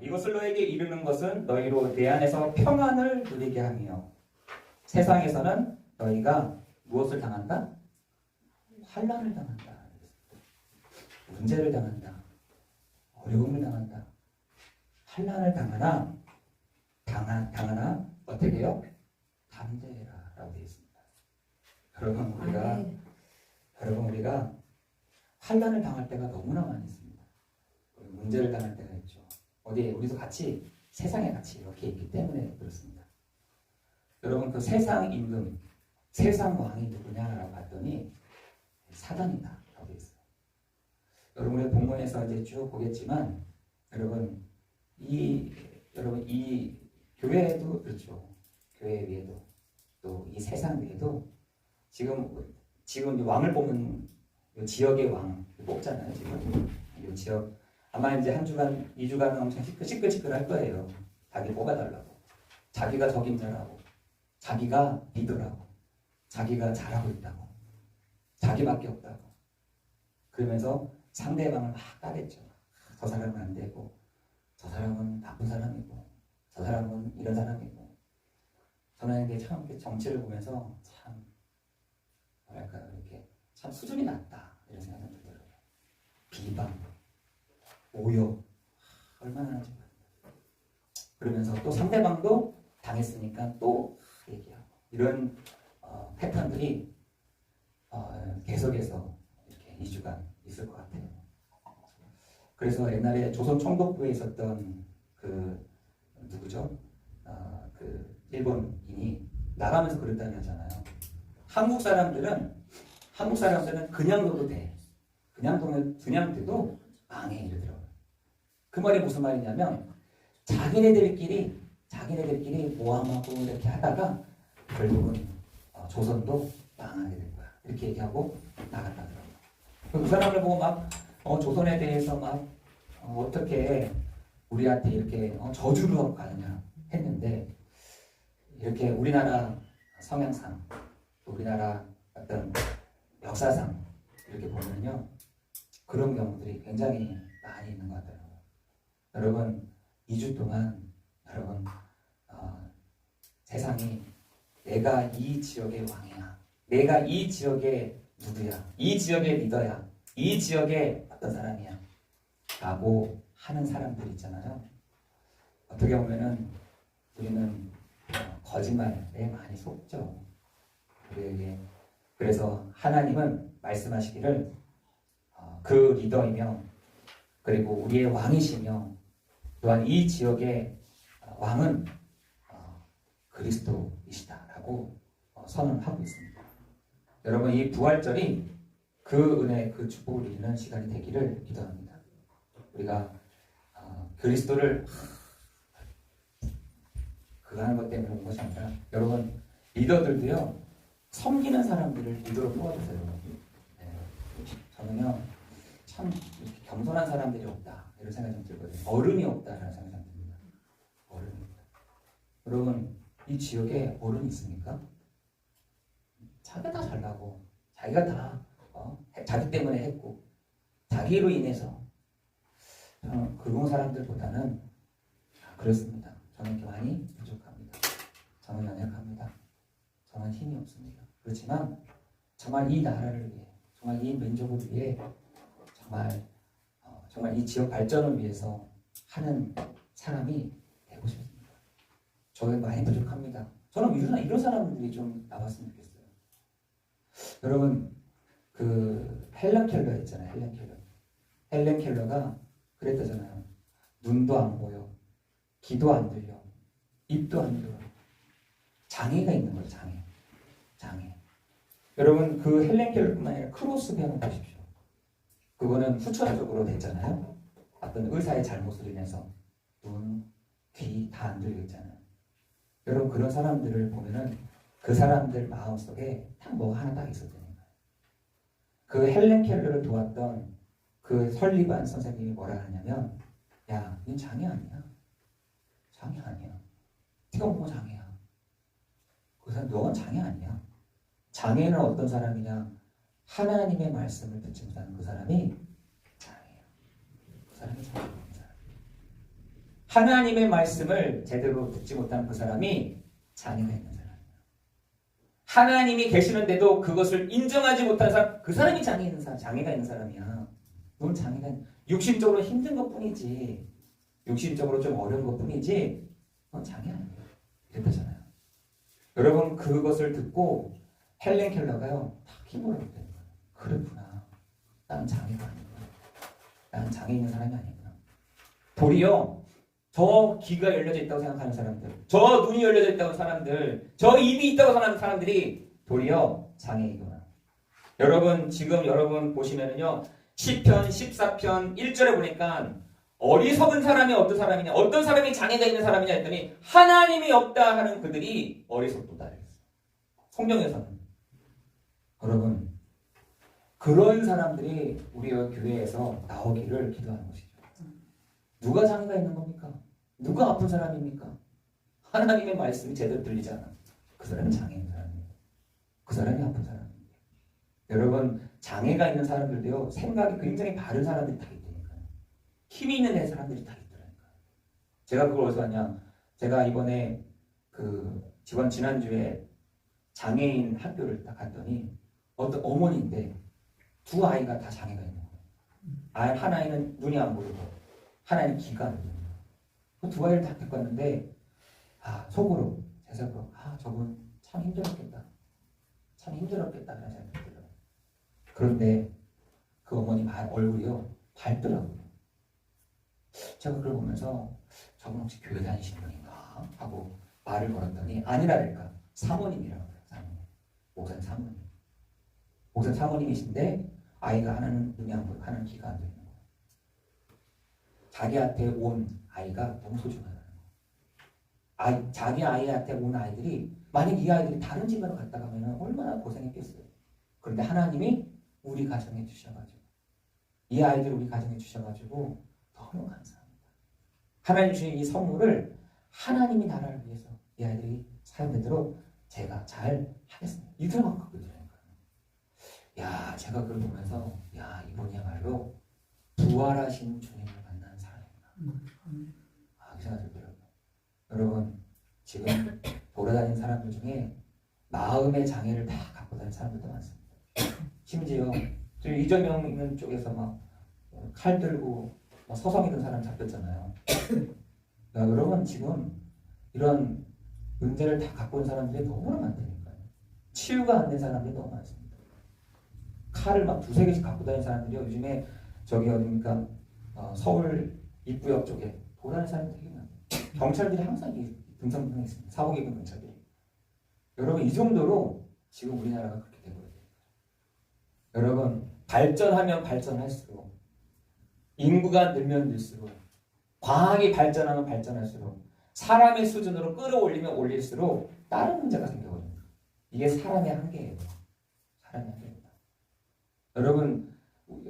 이것을 너에게 이르는 것은 너희로 내 안에서 평안을 누리게 하며 세상에서는 너희가 무엇을 당한다? 환난을 당한다. 문제를 당한다. 어려움을 당한다. 환난을 당하나 어떻게 해요? 담대해라 라고 되어 있습니다. 여러분 우리가 환난을 당할 때가 너무나 많이 있습니다. 문제를 당할 때가 있죠. 어디에 우리도 같이 세상에 같이 이렇게 있기 때문에 그렇습니다. 여러분 그 세상 임금, 세상 왕이 누구냐라고 봤더니 사단이다 라고 되어 있어요. 여러분 우리 본문에서 이제 쭉 보겠지만 여러분 이 교회에도 그렇죠. 교회 위에도 또 이 세상 위에도 지금 왕을 뽑는 이 지역의 왕 뽑잖아요. 지금 이 지역 아마 이제 한 주간, 2주간은 엄청 시끌시끌할 거예요. 자기 뽑아달라고. 자기가 적임자라고. 자기가 리더라고. 자기가 잘하고 있다고. 자기밖에 없다고. 그러면서 상대방을 막 까겠죠. 저 사람은 안 되고, 저 사람은 나쁜 사람이고, 저 사람은 이런 사람이고. 저는 이게 참 정치를 보면서 참 뭐랄까 이렇게 참 수준이 낮다 이런 생각이 들더라고요. 비방, 오욕 얼마나 하는지 모르겠어요. 그러면서 또 상대방도 당했으니까 또 얘기하고 이런 패턴들이 계속해서 이렇게 2주간 있을 것 같아요. 그래서 옛날에 조선 총독부에 있었던 그 누구죠? 그 일본인이 나가면서 그랬다는 하잖아요. 한국 사람들은 그냥 둬도 돼. 그냥 돼도 망해 이러더라고요. 그 말이 무슨 말이냐면 자기네들끼리 모함하고 이렇게 하다가 결국은 조선도 망하게 될 거야. 이렇게 얘기하고 나갔다더라고요. 그 사람을 보고 막 조선에 대해서 막 어떻게 우리한테 이렇게 저주를 하고 가느냐 했는데 이렇게 우리나라 성향상 우리나라 어떤 역사상 이렇게 보면요 그런 경우들이 굉장히 많이 있는 것 같더라고요. 여러분 2주 동안 여러분 세상이 내가 이 지역의 왕이야, 내가 이 지역의 누구야, 이 지역의 리더야, 이 지역의 어떤 사람이야 라고 하는 사람들 있잖아요. 어떻게 보면은 우리는 거짓말에 많이 속죠. 우리에게. 그래서 하나님은 말씀하시기를 그 리더이며 그리고 우리의 왕이시며 또한 이 지역의 왕은 그리스도이시다라고 선언하고 있습니다. 여러분 이 부활절이 그 은혜, 그 축복을 누리는 시간이 되기를 기도합니다. 우리가 그리스도를 그거 하는 것 때문에 온 것이 아니라 여러분 리더들도요 섬기는 사람들을 리더로 뽑아주세요. 네. 저는요 참 겸손한 사람들이 없다 이런 생각이 좀 들거든요. 어른이 없다라는 생각이 듭니다. 어른이 없다. 여러분 이 지역에 어른이 있습니까? 자기가 다 잘나고 자기가 다 자기 때문에 했고 자기로 인해서 그런 사람들보다는 그렇습니다. 저는 이렇게 많이 부족합니다. 저는 연약합니다. 저는 힘이 없습니다. 그렇지만 정말 이 나라를 위해 정말 이 민족을 위해 정말 이 지역 발전을 위해서 하는 사람이 되고 싶습니다. 저는 많이 부족합니다. 저는 이런 사람들이 좀 나왔으면 좋겠어요. 여러분 그 헬렌 켈러 있잖아요. 헬렌 켈러가 그랬다잖아요. 눈도 안 보여, 귀도 안 들려, 입도 안 들어. 장애가 있는 거예요. 장애. 여러분 그 헬렌 켈러뿐만 아니라 크로스비 한번 보십시오. 그거는 후천적으로 됐잖아요. 어떤 의사의 잘못으로 인해서 눈, 귀 다 안 들려 있잖아요. 여러분 그런 사람들을 보면은 그 사람들 마음속에 딱 뭐 하나 딱 있었다는 거예요. 그 헬렌 켈러를 도왔던 그 설리반 선생님이 뭐라 하냐면 야, 넌 장애 아니야. 네가 뭐 장애야. 그래서 너는 장애 아니야. 장애는 어떤 사람이냐? 하나님의 말씀을 듣지 못하는 그 사람이 장애예요. 그 사람이 장애입니다. 하나님의 말씀을 제대로 듣지 못한 그 사람이 장애가 있는 사람이에요. 하나님이 계시는데도 그것을 인정하지 못한 사람, 그 사람이 장애가 있는 사람이야. 넌 장애가 육신적으로 힘든 것뿐이지, 육신적으로 좀 어려운 것뿐이지, 넌 장애 아니야. 이랬다잖아요. 여러분 그것을 듣고 헬렌 켈러가요, 다 힘을 얻게 되는 거예요. 그렇구나. 나는 장애가 아니구나. 나는 장애 있는 사람이 아니구나. 도리어 저 귀가 열려져 있다고 생각하는 사람들, 저 눈이 열려져 있다고 하는 사람들, 저 입이 있다고 생각하는 사람들이 도리어 장애이구나. 여러분 지금 여러분 보시면은요, 시편 14편 1절에 보니까 어리석은 사람이 어떤 사람이냐, 어떤 사람이 장애가 있는 사람이냐 했더니 하나님이 없다 하는 그들이 어리석도다. 성경에서는. 여러분 그런 사람들이 우리 교회에서 나오기를 기도하는 것이죠. 누가 장애가 있는 겁니까? 누가 아픈 사람입니까? 하나님의 말씀이 제대로 들리지 않아. 그 사람이 장애 있는 사람이에요. 그 사람이 아픈 사람이에요. 여러분 장애가 있는 사람들도요, 생각이 굉장히 바른 사람들이 다 있다니까요. 힘이 있는 사람들이 다 있더라니까요. 제가 그걸 어디서 봤냐, 제가 이번에 지난주에 장애인 학교를 딱 갔더니 어떤 어머니인데 두 아이가 다 장애가 있는 거예요. 하나는 눈이 안 보이고 하나는 귀가 안 보여요. 그 두 아이를 다 데리고 왔는데 속으로 제 속으로 저분 참 힘들었겠다. 참 힘들었겠다 그런 생각이 들어요. 그런데 그 어머니 얼굴이요 밝더라고요. 제가 그걸 보면서 저분 혹시 교회 다니시는 분인가 하고 말을 걸었더니 아니라니까 사모님이라고 해요. 사모님. 목사님 사모님. 목사님 사모님이신데 아이가 하나는 눈이 안 보이고 하나는 귀가 안 들리는 거예요. 자기한테 온 아이가 너무 소중하다는 거예요. 자기 아이한테 온 아이들이 만약 이 아이들이 다른 집으로 갔다 가면 얼마나 고생했겠어요. 그런데 하나님이 우리 가정에 주셔가지고 이 아이들을 우리 가정에 주셔가지고 너무 감사합니다. 하나님 주신 이 선물을 하나님이 나라를 위해서 이 아이들이 사용되도록 제가 잘 하겠습니다. 이들만 갖고 있더라고요. 야, 제가 그걸 보면서 이분이야말로 부활하신 주님을 만난 사람이구나. 그 생각이 들더라고요. 여러분 지금 돌아다니는 사람들 중에 마음의 장애를 다 갖고 다니는 사람들도 많습니다. 심지어 이재명 있는 쪽에서 막 칼 들고 서성 있는 사람 잡혔잖아요. 여러분 지금 이런 문제를 다 갖고 온 사람들이 너무나 많다니까요. 치유가 안 된 사람들이 너무 많습니다. 칼을 막 두세 개씩 갖고 다니는 사람들이 요즘에 저기 어딥니까 서울 입구역 쪽에 돌아다니는 사람들이 되게 많아요. 경찰들이 항상 등성등에 있습니다. 사복 입은 경찰들이. 여러분 이 정도로 지금 우리나라가 그렇게 되고 있어요. 여러분 발전하면 발전할수록, 인구가 늘면 늘수록, 과학이 발전하면 발전할수록, 사람의 수준으로 끌어올리면 올릴수록 다른 문제가 생겨버립니다. 이게 사람의 한계예요. 사람의 한계입니다. 여러분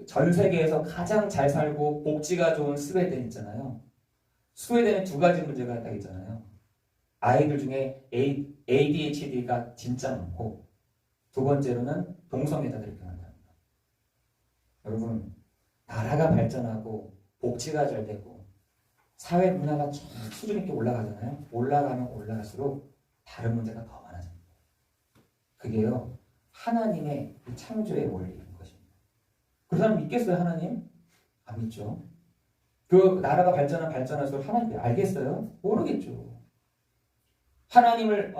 전 세계에서 가장 잘 살고 복지가 좋은 스웨덴 있잖아요. 스웨덴에 두 가지 문제가 딱 있잖아요. 아이들 중에 ADHD가 진짜 많고, 두 번째로는 동성애자들이 많답니다. 여러분 나라가 발전하고 복지가 잘 되고 사회 문화가 수준 있게 올라가잖아요. 올라가면 올라갈수록 다른 문제가 더 많아집니다. 그게요 하나님의 창조의 원리인 것입니다. 그 사람 믿겠어요? 하나님? 안 믿죠. 그 나라가 발전할수록 하나님 알겠어요? 모르겠죠. 하나님을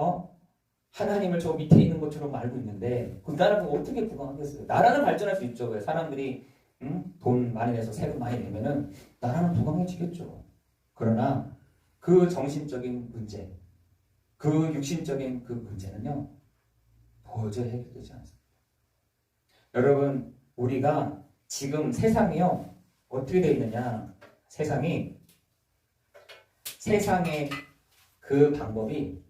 저 밑에 있는 것처럼 알고 있는데 그 나라가 어떻게 부강하겠어요? 나라는 발전할 수 있죠. 왜? 사람들이 돈 많이 내서 세금 많이 내면은 나라는 부강해지겠죠. 그러나 그 정신적인 문제, 그 육신적인 그 문제는요 도저히 해결되지 않습니다. 여러분 우리가 지금 세상이요 어떻게 되어 있느냐, 세상의 그 방법이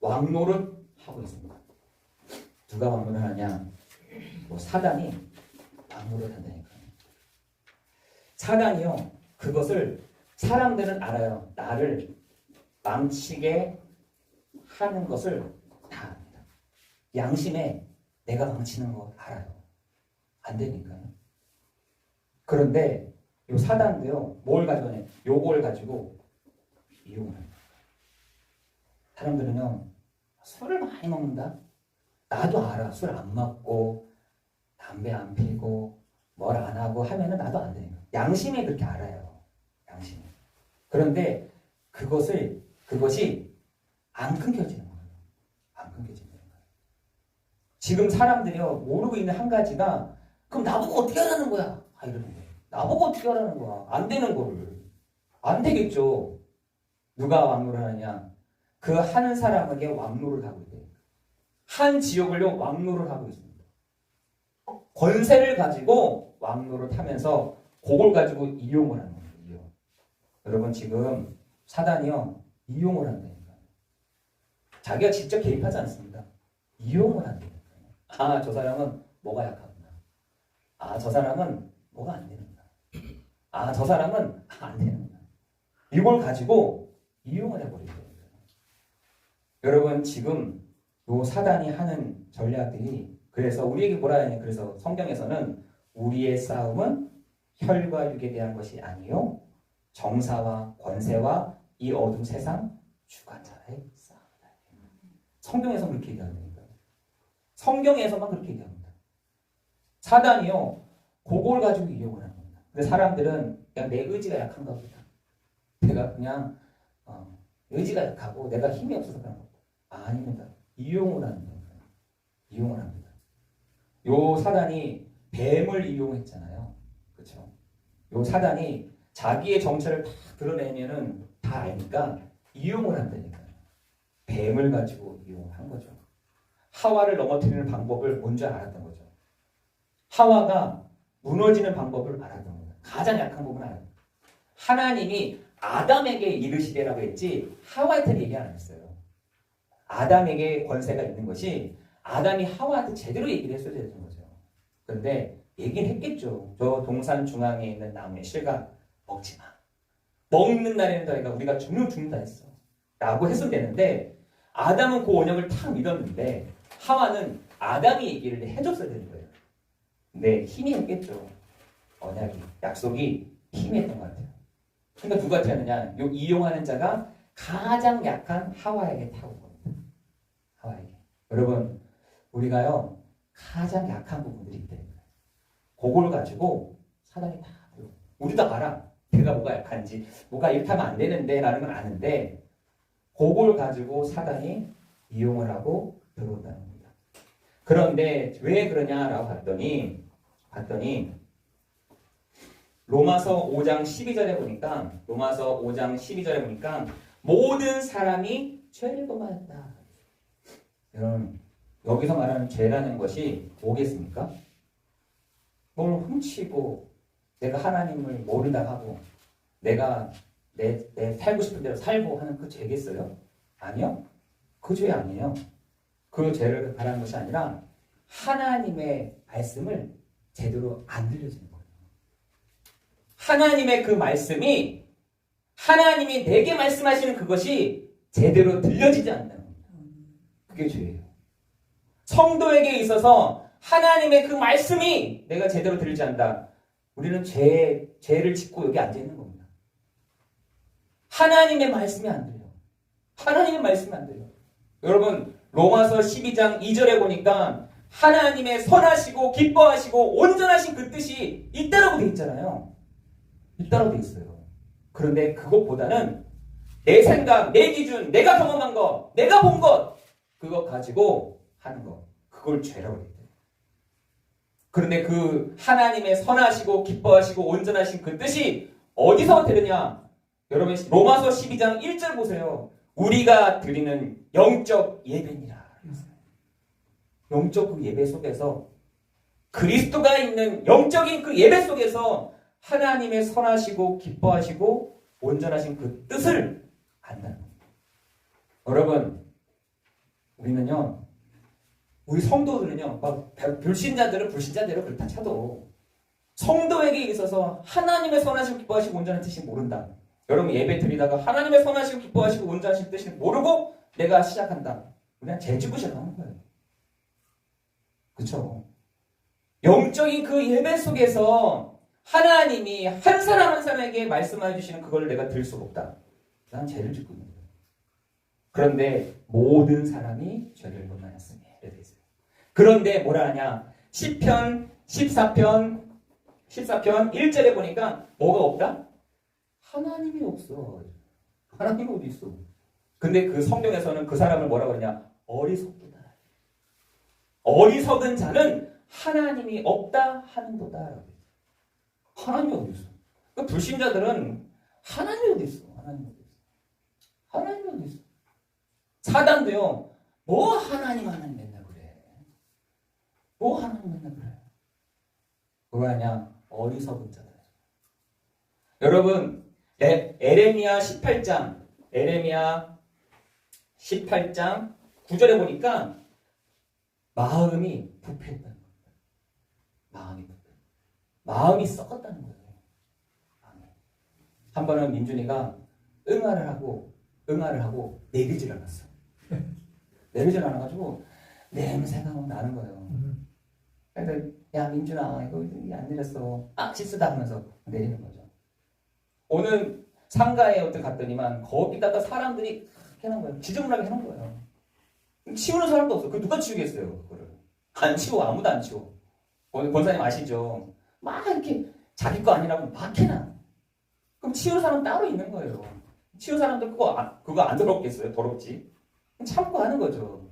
왕노릇 하고 있습니다. 누가 왕노릇 하냐? 사단이 왕노릇 한다니까요. 사단이요 그것을 사람들은 알아요. 나를 망치게 하는 것을 다 압니다. 양심에 내가 망치는 거 알아요. 안 되니까요. 그런데 요 사단도요, 뭘 가져가냐? 요걸 가지고 이용을 합니다. 사람들은요, 술을 많이 먹는다? 나도 알아. 술 안 먹고, 담배 안 피고, 뭘 안 하고 하면은 나도 안 되는 거예요. 양심에 그렇게 알아요. 양심에. 그런데 그것이 안 끊겨지는 거예요. 안 끊겨지는 거예요. 지금 사람들이요, 모르고 있는 한 가지가, 그럼 나보고 어떻게 하라는 거야? 이러는 거예요. 나보고 어떻게 하라는 거야? 안 되는 거를. 안 되겠죠. 누가 왕노를 하느냐? 그 하는 사람에게 왕노를 하고 있대요. 한 지역을요, 왕노를 하고 있습니다. 권세를 가지고 왕노를 타면서 그걸 가지고 이용을 하는 거예요. 이용. 여러분 지금 사단이요, 이용을 한다니까요. 자기가 직접 개입하지 않습니다. 이용을 한다니까요. 아, 저 사람은 뭐가 약하구나. 아, 저 사람은 뭐가 안 되는구나. 아, 저 사람은 안 되는구나. 이걸 가지고 이용을 해버리는 거예요. 여러분 지금 요 사단이 하는 전략들이, 그래서 우리에게 뭐라 하냐? 그래서 성경에서는 우리의 싸움은 혈과 육에 대한 것이 아니요 정사와 권세와 이 어두운 세상 주관자의 싸움이다. 성경에서 그렇게 얘기합니다. 성경에서만 그렇게 얘기합니다. 사단이요, 그걸 가지고 이용을 하는 겁니다. 근데 사람들은 그냥 내 의지가 약한가 보다. 내가 그냥 의지가 약하고 내가 힘이 없어서 그런 겁니다. 아닙니다. 이용을 하는 겁니다. 이용을 합니다. 요 사단이 뱀을 이용했잖아요. 그렇죠? 요 사단이 자기의 정체를 다 드러내면은 다 아니까 이용을 한다니까요. 뱀을 가지고 이용을 한 거죠. 하와를 넘어뜨리는 방법을 먼저 알았던 거죠. 하와가 무너지는 방법을 알았던 거예요. 가장 약한 부분을 알았던 거예요. 하나님이 아담에게 이르시되라고 했지 하와한테 얘기 안 했어요. 아담에게 권세가 있는 것이 아담이 하와한테 제대로 얘기를 했어야 되는 거죠. 그런데 얘기는 했겠죠. 저 동산 중앙에 있는 나무의 실과 먹지 마. 먹는 날에는 너희가 우리가 죽는다 했어. 라고 했으면 되는데 아담은 그 언약을 탁 믿었는데 하와는 아담이 얘기를 해줬어야 되는 거예요. 근데 힘이 했겠죠. 언약이, 약속이 힘이 했던 것 같아요. 그러니까 누가 태하느냐? 요 이용하는 자가 가장 약한 하와에게 타고 온 겁니다. 하와에게. 여러분, 우리가요 가장 약한 부분들이 있다. 그걸 가지고 사단이 다 들어. 우리도 알아. 내가 뭐가 약한지, 뭐가 이렇게 하면 안 되는데 라는 건 아는데 그걸 가지고 사단이 이용을 하고 들어온다는 겁니다. 그런데 왜 그러냐라고 봤더니 로마서 5장 12절에 보니까 모든 사람이 죄를 범하였다. 여러분, 여기서 말하는 죄라는 것이 뭐겠습니까? 뭘 훔치고 내가 하나님을 모른다 하고 내가 내 살고 싶은 대로 살고 하는 그 죄겠어요? 아니요. 그 죄 아니에요. 그 죄를 말하는 것이 아니라 하나님의 말씀을 제대로 안 들려주는 거예요. 하나님의 그 말씀이 하나님이 내게 말씀하시는 그것이 제대로 들려지지 않는다는 겁니다. 그게 죄예요. 성도에게 있어서 하나님의 그 말씀이 내가 제대로 들리지 않는다. 우리는 죄를 짓고 여기 앉아 있는 겁니다. 하나님의 말씀이 안 들려. 하나님의 말씀이 안 들려. 여러분, 로마서 12장 2절에 보니까 하나님의 선하시고 기뻐하시고 온전하신 그 뜻이 있다라고 돼 있잖아요. 있다라고 돼 있어요. 그런데 그것보다는 내 생각, 내 기준, 내가 경험한 것, 내가 본 것, 그거 가지고 하는 것, 그걸 죄라고 해요. 그런데 그 하나님의 선하시고 기뻐하시고 온전하신 그 뜻이 어디서 들으냐? 여러분, 로마서 12장 1절 보세요. 우리가 드리는 영적 예배니라. 영적 그 예배 속에서 그리스도가 있는 영적인 그 예배 속에서 하나님의 선하시고 기뻐하시고 온전하신 그 뜻을 안다는 겁니다. 여러분, 우리는요, 우리 성도들은요, 막 불신자들은 불신자대로 그렇다 쳐도 성도에게 있어서 하나님의 선하시고 기뻐하시고 온전한 뜻이 모른다. 여러분 예배 드리다가 하나님의 선하시고 기뻐하시고 온전하신 뜻을 모르고 내가 시작한다. 그냥 죄지고 시작하는 거예요. 그렇죠? 영적인 그 예배 속에서 하나님이 한 사람 한 사람에게 말씀해 주시는 그걸 내가 들 수 없다. 난 죄를 짓고 있는 거예요. 그런데 모든 사람이 죄를 범하였으니 이렇게 돼 있어요. 그런데 뭐라 하냐? 시편 14편 1절에 보니까 뭐가 없다? 하나님이 없어. 하나님이 어디 있어? 근데 그 성경에서는 그 사람을 뭐라 그러냐? 어리석다. 어리석은 자는 하나님이 없다 하는도다. 하나님이 어디 있어? 그 불신자들은 하나님이 어디 있어? 하나님이 어디 있어? 하나님이 어디 있어? 사단도요. 뭐 하나님 맨날 그래. 뭐 하나님 맨날 그래. 그거 아니야. 어리석은 자다. 여러분, 에레미야 18장 9절에 보니까 마음이 부패했다는 거예요. 마음이 썩었다는 거예요. 한 번은 민준이가 응아를 하고 내리질 않았어. 내리질 않아가지고 냄새가 막 나는 거예요. 그래서 야 민준아 이거 안 내렸어. 실수다 하면서 내리는 거죠. 오늘 상가에 어떤 갔더니만 거기다가 사람들이 해놓은 거예요. 지저분하게 해놓은 거예요. 치우는 사람도 없어. 그 누가 치우겠어요? 그거를 안 치워. 아무도 안 치워. 권사님 아시죠? 막 이렇게 자기 거 아니라고 막 해놔. 그럼 치우는 사람 따로 있는 거예요. 치우는 사람들 그거 안 더럽겠어요? 더럽지. 참고 하는 거죠.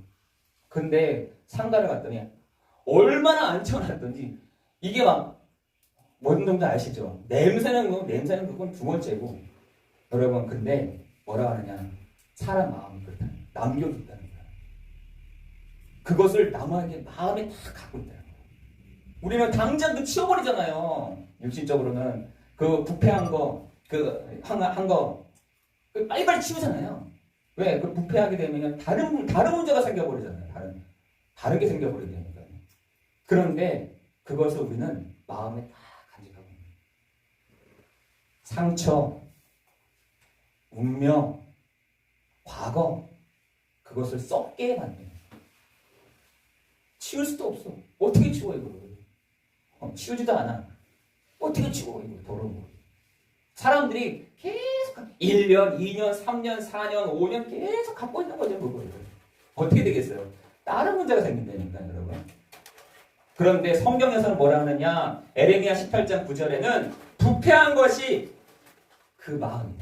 근데 상가를 갔더니 얼마나 안 치워놨던지 이게 막 뭔 정도 아시죠? 냄새는 그건 두 번째고 여러분 근데 뭐라 하느냐 사람 마음이 그렇다는 거예요. 남겨뒀다는 거예요. 그것을 남에게 마음에 다 갖고 있다는 거예요. 우리는 당장 그 치워버리잖아요. 육신적으로는 그 부패한 거 한 거 빨리빨리 치우잖아요. 왜? 그 부패하게 되면 다른 문제가 생겨버리잖아요. 다르게 생겨버리니까. 그런데 그것을 우리는 마음에 다 간직하고 있는 거예요. 상처, 운명, 과거 그것을 썩게 만드는 거예요. 치울 수도 없어. 어떻게 치워 이거를? 치우지도 않아. 어떻게 치워 이거 더러운 거. 사람들이 계속 1년, 2년, 3년, 4년, 5년 계속 갖고 있는 거죠. 그거를. 어떻게 되겠어요? 다른 문제가 생긴다니까 여러분. 그런데 성경에서는 뭐라 하느냐? 에레미야 18장 9절에는 부패한 것이 그 마음이에요.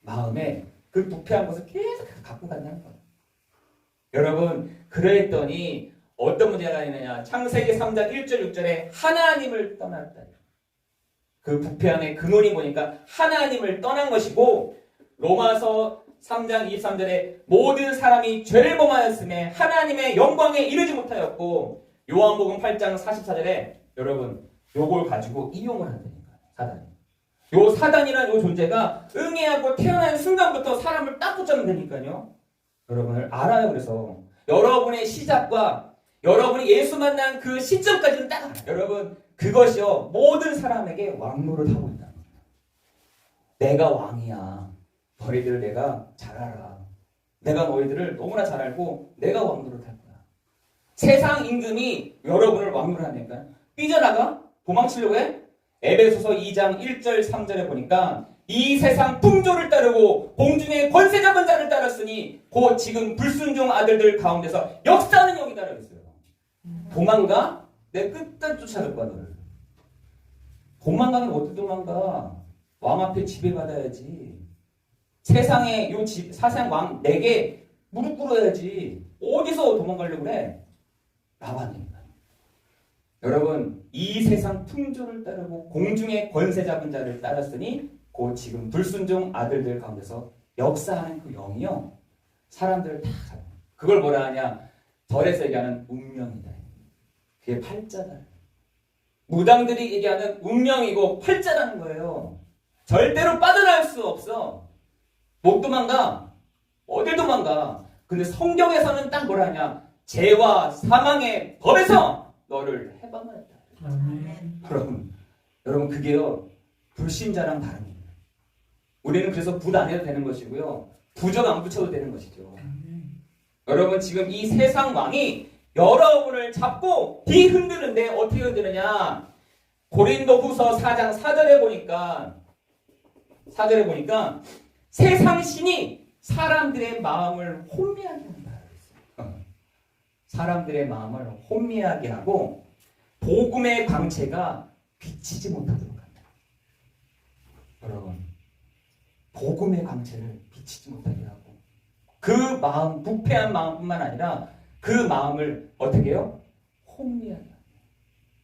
마음에 그 부패한 것을 계속 갖고 간다는 거예요. 여러분 그랬더니 어떤 문제가 있느냐? 창세기 3장 1절 6절에 하나님을 떠났다. 그 부패함의 근원이 보니까 하나님을 떠난 것이고 로마서 3장 23절에 모든 사람이 죄를 범하였음에 하나님의 영광에 이르지 못하였고 요한복음 8장 44절에 여러분 요걸 가지고 이용을 한다니까 사단이. 요 사단이라는 요 존재가 응애하고 태어나는 순간부터 사람을 딱 붙잡는다니까요. 여러분을 알아요. 그래서 여러분의 시작과 여러분이 예수 만난 그 시점까지는 딱 알아요. 여러분 그것이요 모든 사람에게 왕노릇 하고 있다. 내가 왕이야. 너희들을 내가 잘 알아. 내가 너희들을 너무나 잘 알고 내가 왕노릇 할 거야. 세상 임금이 여러분을 왕노릇 하니까 삐져나가? 도망치려고 해? 에베소서 2장 1절 3절에 보니까 이 세상 풍조를 따르고 공중의 권세 잡은 자를 따랐으니 곧 지금 불순종 아들들 가운데서 역사하는 영이 따르고 있어요. 도망가? 내 끝까지 쫓아갈 거야 너를. 도망가면 어떻게 도망가? 왕 앞에 지배받아야지. 세상에 사상 왕 내게 무릎 꿇어야지. 어디서 도망가려고 그래? 나반입니다. 여러분 이 세상 풍조를 따르고 공중의 권세 잡은 자를 따랐으니 곧 지금 불순종 아들들 가운데서 역사하는 그 영이요 사람들을 다 잡아요. 그걸 뭐라 하냐? 덜에서 얘기하는 운명이다. 그게 팔자다. 무당들이 얘기하는 운명이고 팔자라는 거예요. 절대로 빠져나올 수 없어. 못 도망가. 어딜 도망가. 근데 성경에서는 딱 뭐라 하냐? 죄와 사망의 법에서 너를 해방하였다. 여러분 그게요 불신자랑 다릅니다. 우리는 그래서 붓 안 해도 되는 것이고요 부적 안 붙여도 되는 것이죠. 여러분 지금 이 세상 왕이 여러분을 잡고 뒤흔드는데 어떻게 흔드느냐? 고린도후서 4장 4절에 보니까 세상 신이 사람들의 마음을 혼미하게 한다. 사람들의 마음을 혼미하게 하고 복음의 광채가 비치지 못하도록 한다. 여러분, 복음의 광채를 비치지 못하게 하고 그 마음, 부패한 마음뿐만 아니라 그 마음을 어떻게 해요? 혼미하게 하고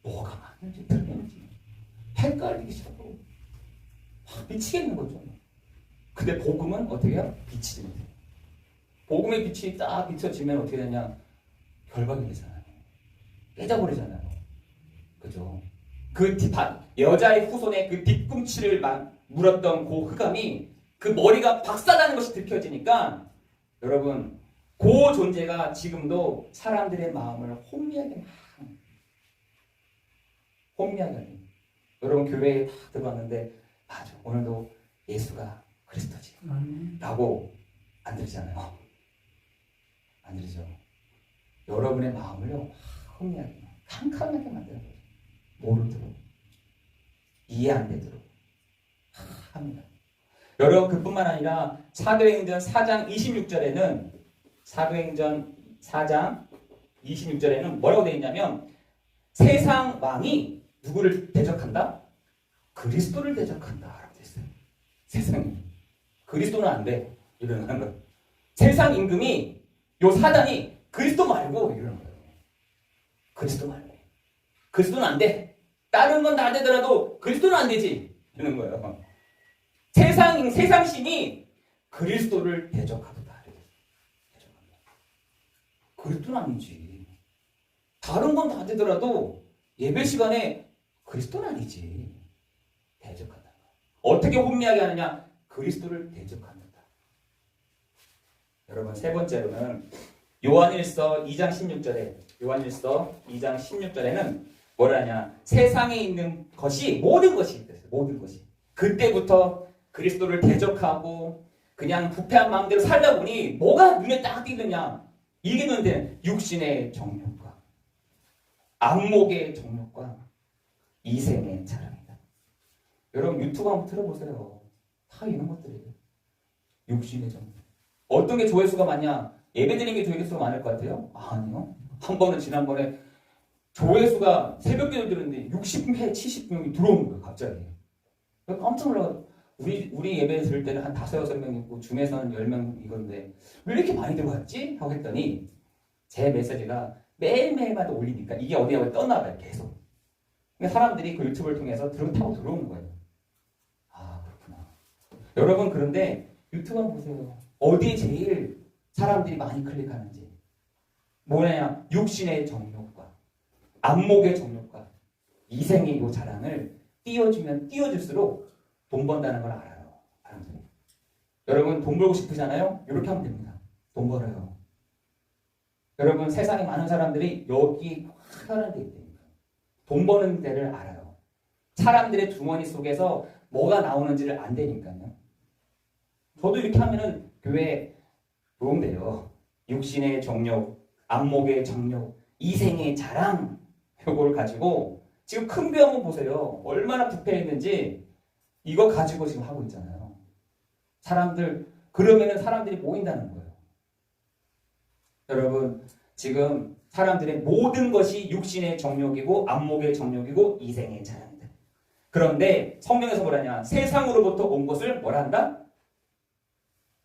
뭐가 맞는지 틀린지 헷갈리기 시작하고 미치겠는 거죠. 근데 복음은 어떻게 해요? 비치지 못해요. 복음의 빛이 딱 비춰지면 어떻게 되냐? 결박이 되잖아요. 깨져버리잖아요. 그죠? 그 여자의 후손의 그 뒤꿈치를 물었던 그 흑암이 그 머리가 박사다는 것이 들켜지니까 여러분 그 존재가 지금도 사람들의 마음을 혼미하게 하는 여러분 교회에 다 들어왔는데 맞아 오늘도 예수가 그리스도지 라고 안 들리잖아요. 안 들리죠. 여러분의 마음을요 혼미하게 캄캄하게 만드는 거죠. 모르도록 이해 안 되도록 합니다. 여러분 그뿐만 아니라 사도행전 4장 26절에는 뭐라고 되어 있냐면 세상 왕이 누구를 대적한다? 그리스도를 대적한다 라고 되어 있어요. 세상이 그리스도는 안 돼 이러는 거예요. 세상 임금이 요 사단이 그리스도 말고 이러는 거예요. 그리스도 말고 그리스도는 안 돼. 다른 건 다 되더라도 그리스도는 안 되지 이러는 거예요. 세상 신이 그리스도를 대적하도다. 그리스도는 아니지. 다른 건 다 되더라도 예배 시간에 그리스도는 아니지. 대적한다. 어떻게 혼미하게 하느냐? 그리스도를 대적한다. 여러분 세 번째로는 요한일서 2장 16절에는 뭐라냐? 세상에 있는 것이 모든 것이 그때부터 그리스도를 대적하고 그냥 부패한 마음대로 살다 보니 뭐가 눈에 딱 띄느냐? 이게 눈에 육신의 정욕과 안목의 정욕과 이생의 자랑이다. 여러분 유튜브 한번 틀어보세요. 다 이런 것들이에요. 육신의 정욕. 어떤 게 조회수가 많냐? 예배드리는 게 조회수가 많을 것 같아요? 아니요. 지난번에 조회수가 새벽기도 들었는데 60회, 70명이 들어오는 거예요. 갑자기. 깜짝 놀라. 우리 예배 들을 때는 한 5, 6명 있고 줌에서는 10명 이건데 왜 이렇게 많이 들어왔지? 하고 했더니 제 메시지가 매일매일마다 올리니까 이게 어디에 떴나 봐요. 계속. 그러니까 사람들이 그 유튜브를 통해서 타고 들어오는 거예요. 아 그렇구나. 여러분 그런데 유튜브 한번 보세요. 어디에 제일 사람들이 많이 클릭하는지. 뭐냐? 육신의 정욕과 안목의 정욕과 이생의 이 자랑을 띄워주면 띄워줄수록 돈 번다는 걸 알아요. 사람들이. 여러분 돈 벌고 싶으잖아요? 이렇게 하면 됩니다. 돈 벌어요. 여러분 세상에 많은 사람들이 여기 하는 데 있다니까. 돈 버는 데를 알아요. 사람들의 주머니 속에서 뭐가 나오는지를 안 되니까요. 저도 이렇게 하면은 교회에 들어온대요. 육신의 정욕, 안목의 정욕, 이생의 자랑 이걸 가지고 지금 큰 교회 한번 보세요. 얼마나 부패했는지 이거 가지고 지금 하고 있잖아요. 그러면은 사람들이 모인다는 거예요. 여러분 지금 사람들의 모든 것이 육신의 정욕이고 안목의 정욕이고 이생의 자랑이다. 그런데 성경에서 뭐라냐? 세상으로부터 온 것을 뭐라 한다?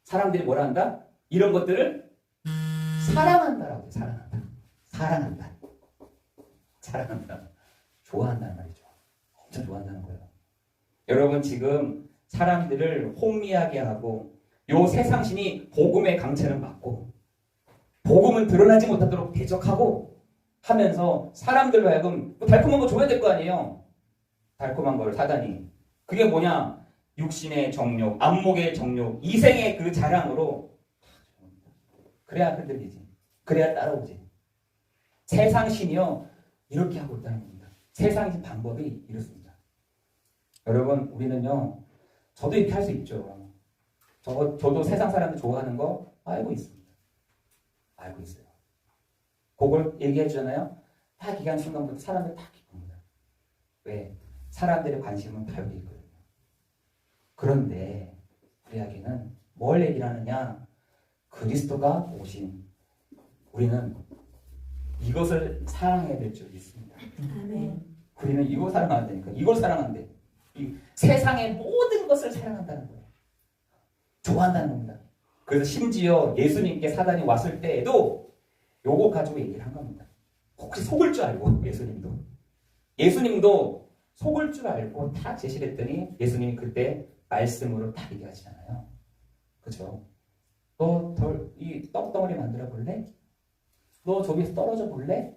사람들이 뭐라 한다? 이런 것들을 사랑한다라고. 사랑한다. 좋아한다는 말이죠. 엄청 좋아한다는 거예요. 여러분 지금 사람들을 혼미하게 하고 요 세상신이 복음의 강체를 막고 복음은 드러나지 못하도록 대적하고 하면서 사람들로 하여금 달콤한 거 줘야 될 거 아니에요. 달콤한 걸 사다니. 그게 뭐냐? 육신의 정욕, 안목의 정욕, 이생의 그 자랑으로 그래야 흔들리지. 그래야 따라오지. 세상신이요 이렇게 하고 있다는 겁니다. 세상신 방법이 이렇습니다. 여러분 우리는요 저도 이렇게 할 수 있죠. 저도 세상 사람들 좋아하는 거 알고 있습니다. 알고 있어요. 그걸 얘기해 주잖아요. 다 기간 순간부터 사람들 다 기쁩니다. 왜? 사람들의 관심은 다 여기 있거든요. 그런데 우리 이야기는 뭘 얘기를 하느냐? 그리스도가 오신 우리는 이것을 사랑해야 될 줄 믿습니다. 아멘. 우리는 이걸 사랑해야 되니까 이걸 사랑한대. 이 세상의 모든 것을 사랑한다는 거예요. 좋아한다는 겁니다. 그래서 심지어 예수님께 사단이 왔을 때에도 요거 가지고 얘기를 한 겁니다. 혹시 속을 줄 알고 예수님도 속을 줄 알고 다 제시를 했더니 예수님이 그때 말씀으로 다 얘기하시잖아요. 그죠? 너 이 떡덩어리 만들어 볼래? 너 저기서 떨어져 볼래?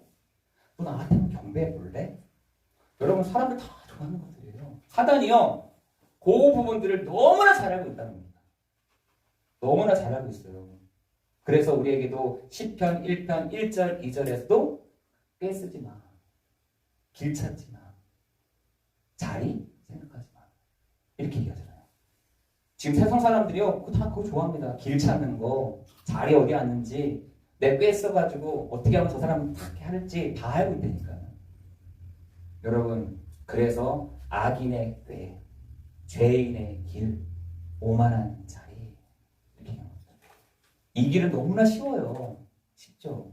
너 나한테 한번 경배해 볼래? 여러분 사람들 다 좋아하는 것들이에요. 사단이요. 그 부분들을 너무나 잘 알고 있다는 겁니다. 너무나 잘 알고 있어요. 그래서 우리에게도 시편 1편 1절 2절에서도 떼쓰지 마. 길 찾지 마. 자리 생각하지 마. 이렇게 얘기하잖아요. 지금 세상 사람들이요. 그거 좋아합니다. 길 찾는 거. 자리 어디 앉는지 내 꽤 써가지고 어떻게 하면 저 사람이 그렇게 할지 다 알고 있다니까. 여러분 그래서 악인의 꽤, 죄인의 길, 오만한 자리 이렇게 합니다. 이 길은 너무나 쉬워요. 쉽죠.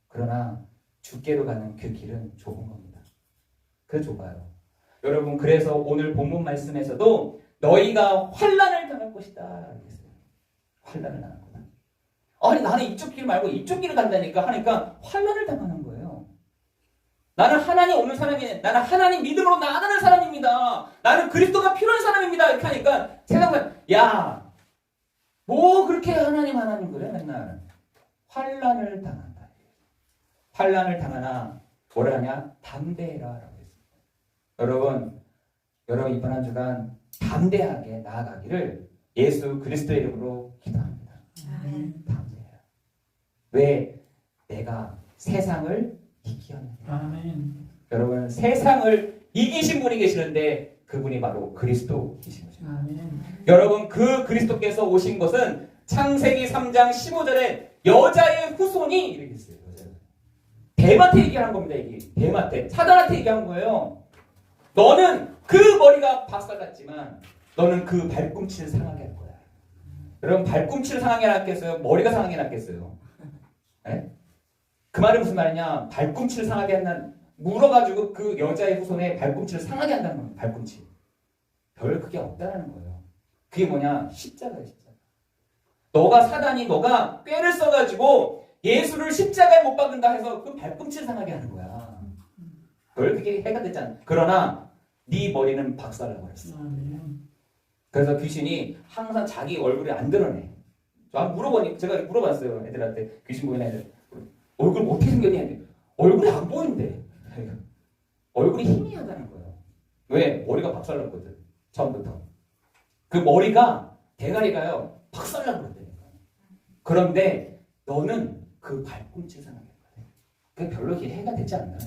그러나 주께로 가는 그 길은 좁은 겁니다. 그 좁아요. 여러분 그래서 오늘 본문 말씀에서도 너희가 환난을 당할 것이다 그랬어요. 환난을 당할 거다. 아니 나는 이쪽 길 말고 이쪽 길을 간다니까 하니까 환난을 당하는 거예요. 나는 하나님 없는 사람이에요. 나는 하나님 믿음으로 나아가는 사람입니다. 나는 그리스도가 필요한 사람입니다. 이렇게 하니까 세상은 야, 뭐 그렇게 하나님 그래 맨날. 환난을 당한다. 환난을 당하나 뭐라 하냐? 담대해라 라고 했습니다. 여러분 이번 한 주간 담대하게 나아가기를 예수 그리스도의 이름으로 기도합니다. 아멘. 담대해라. 왜? 내가 세상을 이기었느냐. 아멘. 여러분 세상을 이기신 분이 계시는데 그분이 바로 그리스도이신 거죠. 아멘. 여러분 그 그리스도께서 오신 것은 창세기 3장 15절에 여자의 후손이 이렇게 있어요. 대마테 얘기한 겁니다. 이게 대마테 사단한테 얘기한 거예요. 너는 그 머리가 박살났지만 너는 그 발꿈치를 상하게 할 거야. 여러분 발꿈치를 상하게 놨겠어요? 머리가 상하게 놨겠어요? 네? 그 말은 무슨 말이냐? 발꿈치를 상하게 한다는 물어가지고 그 여자의 후손의 발꿈치를 상하게 한다는 겁니다. 발꿈치. 별 그게 없다는 거예요. 그게 뭐냐? 십자가예요. 십자가. 너가 꾀를 써가지고 예수를 십자가에 못 박는다 해서 그 발꿈치를 상하게 하는 거야. 별 그게 해가 되지 않아. 그러나 네 머리는 박살나버렸어. 그래서 귀신이 항상 자기 얼굴에 안 드러내. 제가 물어봤어요. 애들한테 귀신 보이는 애들. 얼굴 어떻게 생겼냐 했는데 얼굴이 안 보인대. 얼굴이 희미하다는 거예요. 왜? 머리가 박살났거든. 처음부터. 그 머리가 대가리가요. 박살나버렸다니까. 그런데 너는 그 발꿈치를 상하게 했거든. 그게 별로 해가 되지 않나.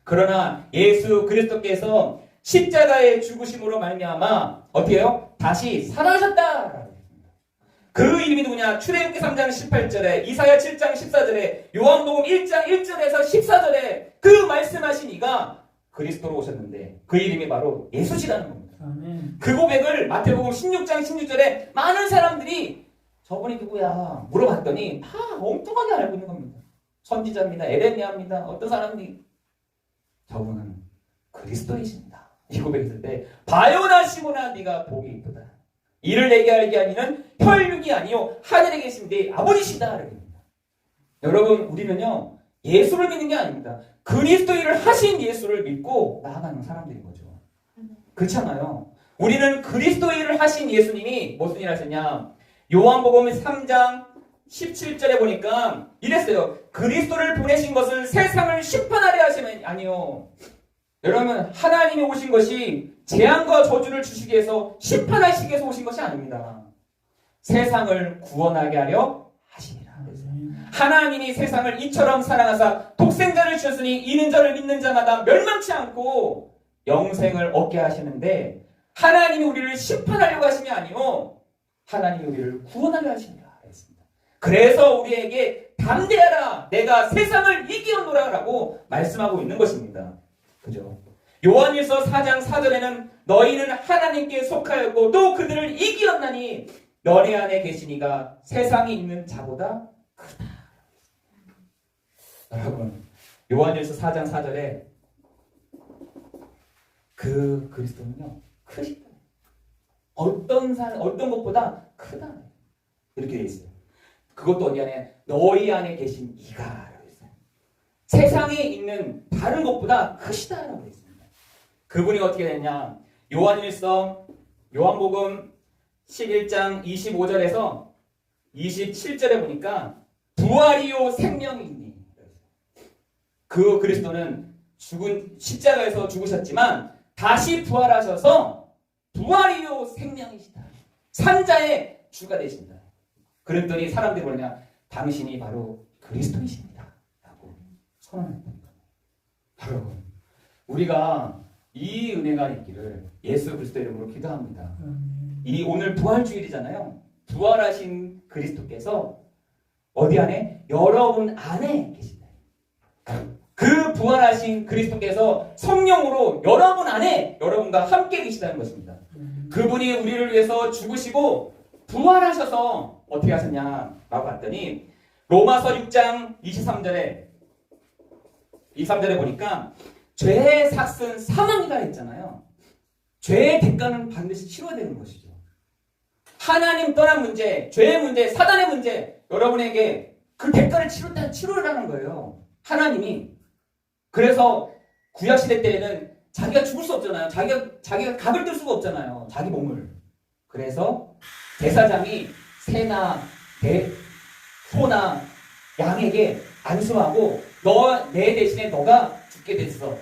그러나 예수 그리스도께서 십자가의 죽으심으로 말미암아 어떻게 해요? 다시 살아나셨다. 그 이름이 누구냐? 출애굽기 3장 18절에 이사야 7장 14절에 요한복음 1장 1절에서 14절에 그 말씀하신 이가 그리스도로 오셨는데 그 이름이 바로 예수시라는 겁니다. 아멘. 그 고백을 마태복음 16장 16절에 많은 사람들이 저분이 누구야? 물어봤더니 다 엉뚱하게 알고 있는 겁니다. 선지자입니다. 에레미야입니다. 어떤 사람이 저분은 그리스도이십니다. 이 고백했을 때 바요나 시모나 네가 복이 있도다. 이를 내게 알게 하니는 혈육이 아니요 하늘에 계신 내 아버지시다. 여러분 우리는요 예수를 믿는 게 아닙니다. 그리스도 일을 하신 예수를 믿고 나아가는 사람들인 거죠. 그렇잖아요. 우리는 그리스도 일을 하신 예수님이 무슨 일 하셨냐? 요한복음 3장 17절에 보니까 이랬어요. 그리스도를 보내신 것은 세상을 심판하려 하시면 아니요. 여러분 하나님이 오신 것이 재앙과 저주를 주시기 위해서 심판하시기 위해서 오신 것이 아닙니다. 세상을 구원하게 하려 하시니라. 하나님이 세상을 이처럼 사랑하사 독생자를 주셨으니 이는 저를 믿는 자마다 멸망치 않고 영생을 얻게 하시는데 하나님이 우리를 심판하려고 하심이 아니요 하나님이 우리를 구원하려 하십니다. 그래서 우리에게 담대하라 내가 세상을 이기었노라 라고 말씀하고 있는 것입니다. 그죠? 요한일서 4장 4절에는 너희는 하나님께 속하였고 또 그들을 이기었나니 너네 안에 계신 이가 세상에 있는 자보다 크다. 여러분, 요한일서 4장 4절에 그 그리스도는요 크시다. 어떤 것보다 크다. 이렇게 돼 있어요. 그것도 어디 안에 너희 안에 계신 이가 라고 했어요. 세상에 있는 다른 것보다 크시다라고 했습니다. 그분이 어떻게 됐냐? 요한복음 11장 25절에서 27절에 보니까 부활이요 생명이 있니. 그 그리스도는 십자가에서 죽으셨지만 다시 부활하셔서 부활이요 생명이시다. 산자의 주가 되신다. 그랬더니 사람들이 뭐냐? 당신이 바로 그리스도이십니다. 라고 선언했답니다. 여러분, 우리가 이 은혜가 있기를 예수 그리스도 이름으로 기도합니다. 이 오늘 부활주일이잖아요. 부활하신 그리스도께서 어디 안에? 여러분 안에 계신다. 그 부활하신 그리스도께서 성령으로 여러분 안에 여러분과 함께 계시다는 것입니다. 그분이 우리를 위해서 죽으시고 부활하셔서 어떻게 하셨냐 라고 봤더니 로마서 6장 23절에 보니까 죄의 삭은 사망이다 했잖아요. 죄의 대가는 반드시 치러야 되는 것이죠. 하나님 떠난 문제, 죄의 문제, 사단의 문제, 여러분에게 그 대가를 치르라는 거예요. 하나님이. 그래서 구약시대 때에는 자기가 죽을 수 없잖아요. 자기가 각을 뜰 수가 없잖아요. 자기 몸을. 그래서 제사장이 새나 소나 양에게 안수하고 내 대신에 너가 죽게 됐어.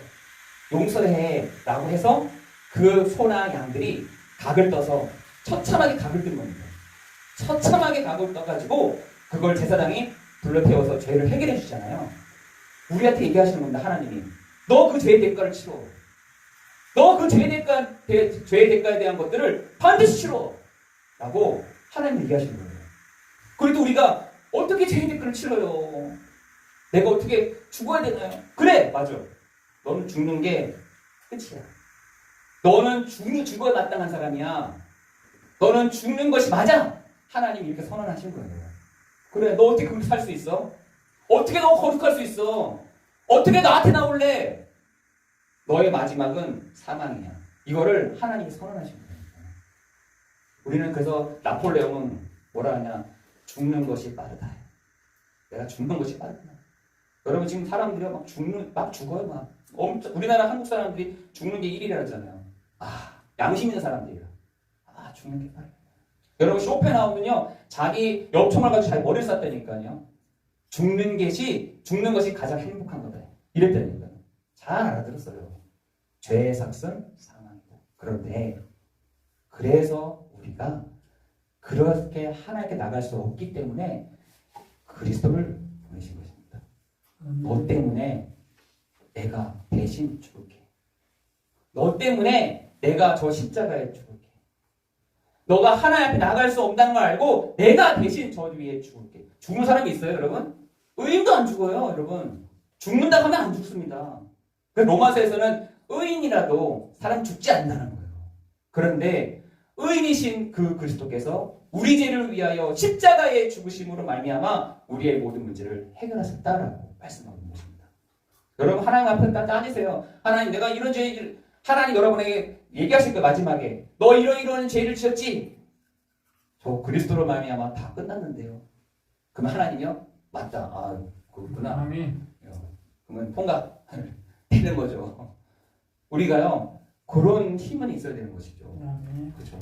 용서해. 라고 해서 그 소나 양들이 각을 떠서 처참하게 각을 뜬 겁니다. 처참하게 각을 떠가지고 그걸 제사장이 불러 태워서 죄를 해결해 주잖아요. 우리한테 얘기하시는 겁니다. 하나님이. 너 그 죄의 대가를 치러. 너 그 죄의 대가에 대한 것들을 반드시 치러. 라고 하나님 얘기하시는 거예요. 그래도 우리가 어떻게 죄의 대가를 치러요? 내가 어떻게 죽어야 되나요? 그래! 맞아. 너는 죽는 게 끝이야. 너는 죽어야 마땅한 사람이야. 너는 죽는 것이 맞아. 하나님이 이렇게 선언하신 거예요. 그래, 너 어떻게 그렇게 살 수 있어? 어떻게 너 거룩할 수 있어? 어떻게 나한테 나올래? 너의 마지막은 사망이야. 이거를 하나님이 선언하신 거예요. 우리는 그래서 나폴레옹은 뭐라 하냐? 죽는 것이 빠르다. 내가 죽는 것이 빠르다. 여러분 지금 사람들이 막 죽어요. 막. 우리나라 한국 사람들이 죽는 게 1위라잖아요. 양심 있는 사람들이라. 죽는 게 빠르다. 여러분 쇼펜하우는요, 자기 엽총을 가지고 자기 머리를 쌌다니까요. 죽는 것이 가장 행복한 거다. 이랬다니까요. 잘 알아들었어요. 죄의 삭은 사망이다. 그런데 그래서 우리가 그렇게 하나님께 나갈 수 없기 때문에 그리스도를 보내신 것입니다. 너 때문에 내가 대신 죽을게. 너 때문에 내가 저 십자가에 죽을게. 너가 하나님 앞에 나갈 수 없다는 걸 알고 내가 대신 저 위에 죽을게. 죽는 사람이 있어요, 여러분? 의인도 안 죽어요, 여러분. 죽는다고 하면 안 죽습니다. 로마서에서는 의인이라도 사람 죽지 않는다는 거예요. 그런데 의인이신 그 그리스도께서 우리 죄를 위하여 십자가에 죽으심으로 말미암아 우리의 모든 문제를 해결하셨다라고 말씀하고 있는 것입니다. 여러분 하나님 앞에 따지세요. 하나님 내가 이런 죄, 하나님 여러분에게 얘기하실 거 마지막에 너 이런 죄를 지었지? 저 그리스도로 말미암아 다 끝났는데요. 그러면 하나님이요? 맞다. 그렇구나. 그러면 통각 되는 거죠. 우리가요 그런 힘은 있어야 되는 것이죠. 그렇죠.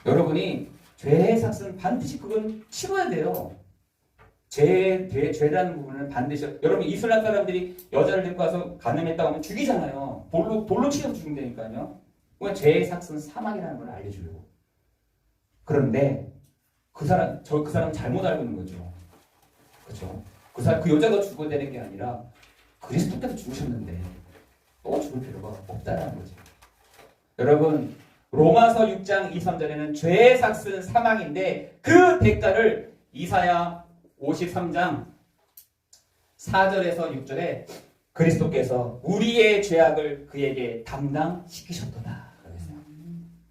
여러분이 죄의 삭은 반드시 그건 치러야 돼요. 죄라는 부분은 반드시. 여러분 이슬람 사람들이 여자를 데리고 와서 간음했다고 하면 죽이잖아요. 돌로 치려서 죽인다니까요. 그건 죄의 삭은 사망이라는 걸 알려주려고. 그런데 그 사람 잘못 알고 있는 거죠. 그렇죠. 그 여자가 죽어야 되는 게 아니라 그리스도께서 죽으셨는데 또 죽을 필요가 없다는 거죠. 여러분 로마서 6장 23절에는 죄의 삭은 사망인데 그 대가를 이사야 53장 4절에서 6절에 그리스도께서 우리의 죄악을 그에게 담당시키셨도다. 그랬어요.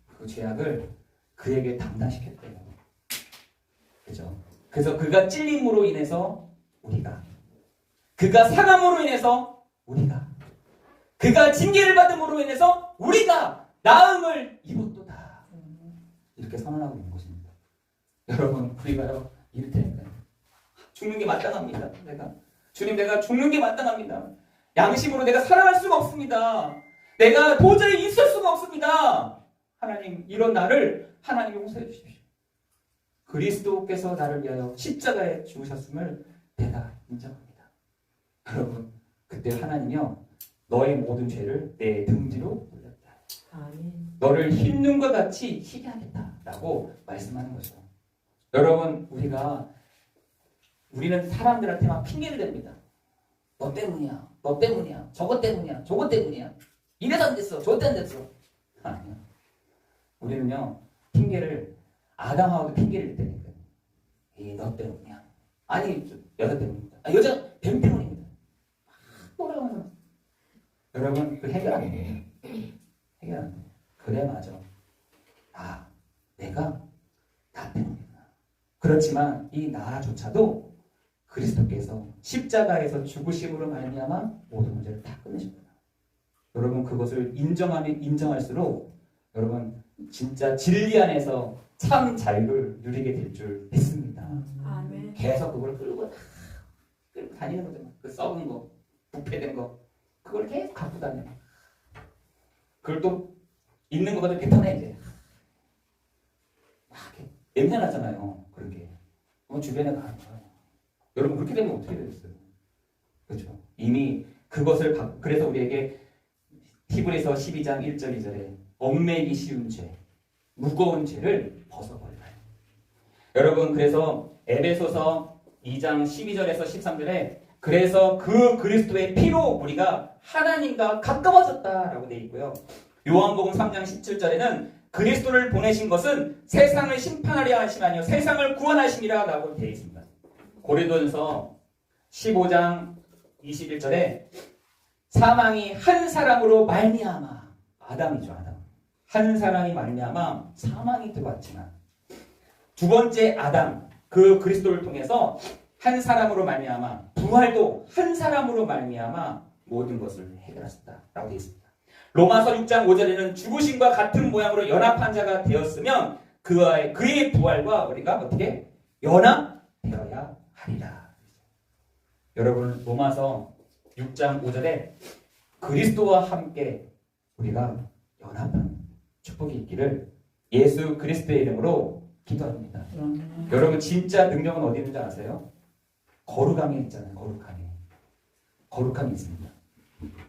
그 죄악을 그에게 담당시켰대요. 그죠? 그래서 그가 찔림으로 인해서 우리가, 그가 상함으로 인해서 우리가, 그가 징계를 받음으로 인해서 우리가 나음을 입었도다. 이렇게 선언하고 있는 것입니다. 여러분, 우리가요 이렇다니까요. 죽는 게 마땅합니다. 주님, 내가 죽는 게 마땅합니다. 양심으로 내가 살아갈 수가 없습니다. 내가 도저히 있을 수가 없습니다. 하나님, 이런 나를 하나님 용서해 주십시오. 그리스도께서 나를 위하여 십자가에 죽으셨음을 내가 인정합니다. 여러분, 그때 하나님이요 너의 모든 죄를 내 등 뒤로 올렸다. 아멘. 너를 흰눈과 같이 희게 하겠다라고 말씀하는 거죠. 여러분, 우리는 사람들한테 막 핑계를 댑니다. 너 때문이야, 너 때문이야, 저것 때문이야, 저것 때문이야. 이래서 안 됐어, 저것 때문에 안 됐어. 아니요. 우리는요 핑계를, 아담하고도 핑계를 댔다니까요. 너 때문이야. 아니 여자 때문입니다. 여자 뱀 때문입니다. 뭐라고. 여러분, 그 해결 안 돼요. 해결 안 돼요. 그래, 맞아. 내가 나 때문이구나. 그렇지만 이 나조차도 그리스도께서 십자가에서 죽으심으로 말미암아 모든 문제를 다 끝내셨구나. 여러분, 그것을 인정하면 인정할수록 여러분 진짜 진리 안에서 참 자유를 누리게 될 줄 믿습니다. 아멘. 계속 그걸 끌고 다니는 거죠. 그 썩은 거, 부패된 거, 그걸 계속 갖고 다녀. 그걸 또 있는 것보다 뱉어내 이제. 냄새 나잖아요. 그런 게. 주변에 가는 거예요. 여러분, 그렇게 되면 어떻게 되겠어요? 그렇죠. 이미 그것을 그래서 우리에게 히브리서 12장 1절 2절에 얽매이기 쉬운 죄, 무거운 죄를 벗어버려요. 여러분, 그래서 에베소서 2장 12절에서 13절에 그래서 그 그리스도의 피로 우리가 하나님과 가까워졌다라고 되어 있고요. 요한복음 3장 17절에는 그리스도를 보내신 것은 세상을 심판하려 하심이 아니요 세상을 구원하심이라 라고 되어 있습니다. 고린도전서 15장 21절에 사망이 한 사람으로 말미암아, 아담이죠, 아담. 한 사람이 말미암아 사망이 들어왔지만 두 번째 아담, 그 그리스도를 통해서 한 사람으로 말미암아 부활도 한 사람으로 말미암아 모든 것을 해결하셨다라고 되어 있습니다. 로마서 6장 5절에는 죽으심과 같은 모양으로 연합한 자가 되었으면 그의 부활과 우리가 어떻게 연합되어야 하리라. 여러분, 로마서 6장 5절에 그리스도와 함께 우리가 연합한 축복이 있기를 예수 그리스도의 이름으로 기도합니다. 여러분, 진짜 능력은 어디 있는지 아세요? 거룩함에 있잖아요. 거룩함이 있습니다.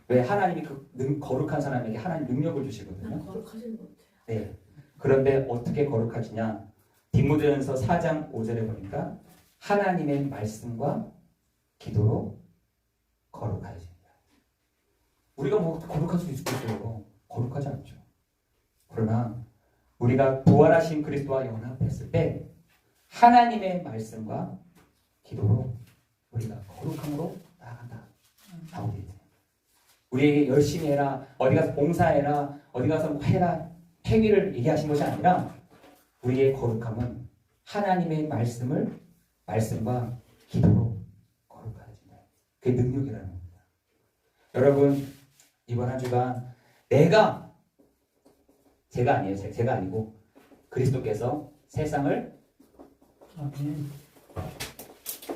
왜 하나님이 거룩한 사람에게 하나님 능력을 주시거든요. 거룩하신 것 같아요. 네. 그런데 어떻게 거룩하시냐? 디모데전서 4장 5절에 보니까 하나님의 말씀과 기도로 거룩하십니다. 우리가 뭐 거룩할 수 있겠어요? 거룩하지 않죠. 그러나 우리가 부활하신 그리스도와 연합했을 때 하나님의 말씀과 기도로 우리가 거룩함으로 나아간다. 우리에게 열심히 해라, 어디 가서 봉사해라, 어디 가서 뭐 해라, 행위를 얘기하신 것이 아니라 우리의 거룩함은 하나님의 말씀과 기도로 거룩해진다. 그게 능력이라는 겁니다. 여러분, 이번 한 주간 제가 아니고 그리스도께서 세상을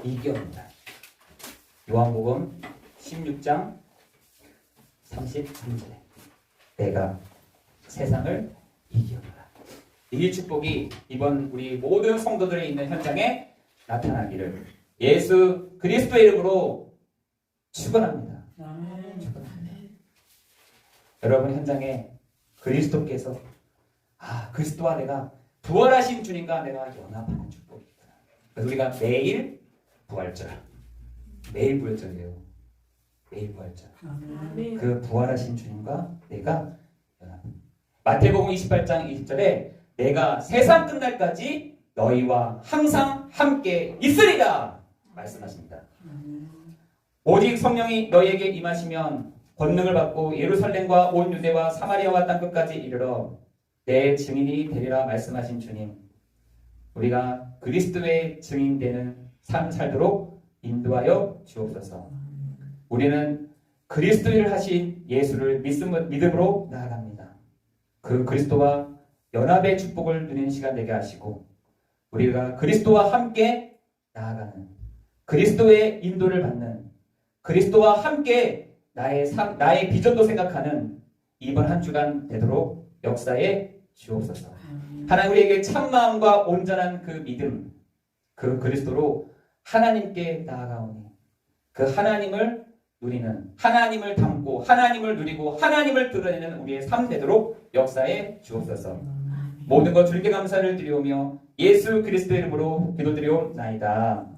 이겨옵니다. 요한복음 16장 33절에 내가 세상을 이겨오라. 이 축복이 이번 우리 모든 성도들이 있는 현장에 나타나기를 예수 그리스도의 이름으로 축원합니다. 축원합니다. 여러분, 현장에 그리스도께서 그리스도와 내가 부활하신 주님과 내가 연합하는 축복이 있구나. 그래서 우리가 매일 부활절이에요. 매일 부활절. 그 부활하신 주님과 내가 연합. 마태복음 28장 20절에 내가 세상 끝날까지 너희와 항상 함께 있으리라 말씀하십니다. 오직 성령이 너희에게 임하시면 권능을 받고 예루살렘과 온 유대와 사마리아와 땅끝까지 이르러 내 증인이 되리라 말씀하신 주님, 우리가 그리스도의 증인되는 삶 살도록 인도하여 주옵소서. 우리는 그리스도를 하신 예수를 믿음으로 나아갑니다. 그 그리스도와 연합의 축복을 누리는 시간 되게 하시고 우리가 그리스도와 함께 나아가는, 그리스도의 인도를 받는, 그리스도와 함께 나의 비전도 생각하는 이번 한 주간 되도록 역사에 주옵소서. 하나님, 우리에게 참마음과 온전한 그 믿음, 그 그리스도로 하나님께 나아가오니 그 하나님을 누리는, 하나님을 담고 하나님을 누리고 하나님을 드러내는 우리의 삶 되도록 역사에 주옵소서. 모든 것 주님께 감사를 드리오며 예수 그리스도의 이름으로 기도드리옵나이다.